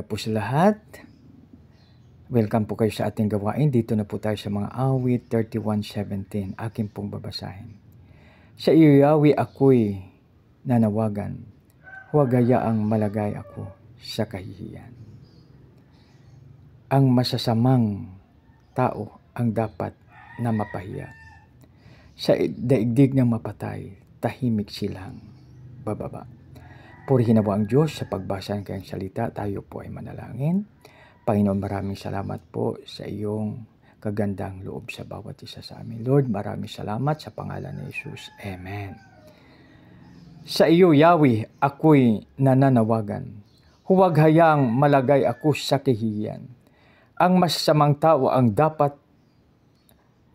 Po sa lahat, welcome po kayo sa ating gawain. Dito na po tayo sa mga awit 31:17. Akin pong babasahin. Sa iyo, Yahweh, ako'y nanawagan. Huwag hayaang malagay ako sa kahihiyan. Ang masasamang tao ang dapat na mapahiya. Sa daigdig ng mapatay, tahimik silang bababa. Purihin na po ang Diyos sa pagbasa ng kanyang salita. Tayo po ay manalangin. Panginoon, maraming salamat po sa iyong kagandang loob sa bawat isa sa amin. Lord, maraming salamat sa pangalan ni Jesus. Amen. Sa iyo, Yahweh, ako'y nananawagan. Huwag hayaang malagay ako sa kahihiyan. Ang masasamang tao ang dapat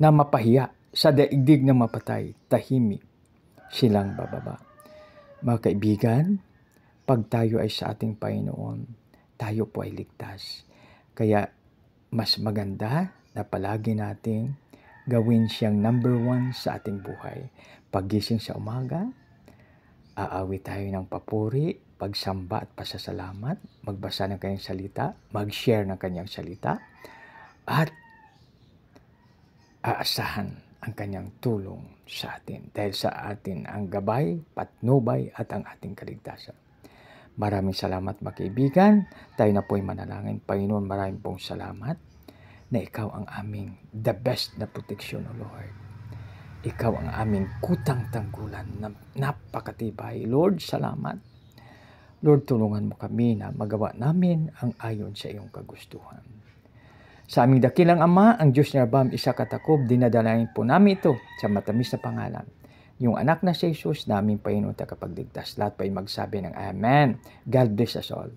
na mapahiya. Sa daigdig ng mapatay, tahimik silang bababa. Mga kaibigan, pag tayo ay sa ating Panginoon, tayo po ay ligtas. Kaya mas maganda na palagi nating gawin siyang number 1 sa ating buhay. Paggising sa umaga, aawit tayo ng papuri, pagsamba at pasasalamat, magbasa ng kanyang salita, mag-share ng kanyang salita, at aasahan ang kanyang tulong sa atin. Dahil sa atin ang gabay, patnubay at ang ating kaligtasan. Maraming salamat mga kaibigan. Tayo na po'y manalangin. Panginoon, maraming pong salamat na ikaw ang aming the best na proteksyon, O Lord. Ikaw ang aming kutang tanggulan na napakatibay. Lord, salamat. Lord, tulungan mo kami na magawa namin ang ayon sa iyong kagustuhan. Sa aming dakilang Ama, ang Diyos na Abam, isa katakob, dinadalain po namin ito sa matamis na pangalan. Yung anak na si Jesus, naming Panginoon tagapagligtas. Lahat po ay magsabi ng Amen. God bless us all.